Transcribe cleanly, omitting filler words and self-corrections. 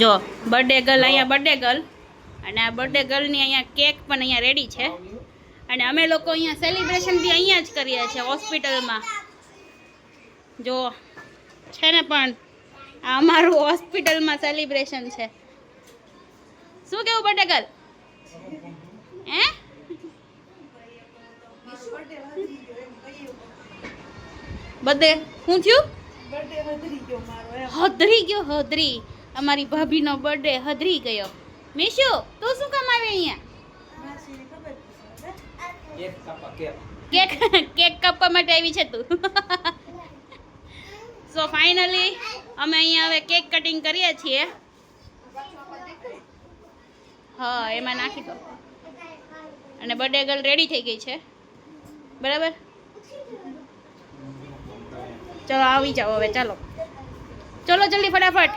જો birthday girl અહીંયા birthday girl અને આ બર્થડે ગર્લની અહીંયા કેક પણ અહીંયા રેડી છે અને અમે લોકો અહીંયા સેલિબ્રેશન બી અહીંયા જ કરીએ છીએ હોસ્પિટલમાં. જો છે ને પણ આ અમારું હોસ્પિટલમાં સેલિબ્રેશન છે. શું કેવું બર્થડે ગર્લ? હે બર્થડે શું થયું? હદરી ગયો હદરી. અમારી ભાભીનો બર્થડે હદરી ગયો. મીશુ તું શું કામ આવે અહીંયા? કેક કાપવા માટે આવી છે તું. સો ફાઇનલી અમે અહીંયા હવે કેક કટિંગ કરીએ છીએ. હા એમાં નાખી દો. અને બર્થડે ગર્લ રેડી થઈ ગઈ છે બરાબર. ચલો આવી જાઓ હવે. ચાલો ચલો જલ્દી ફટાફટ.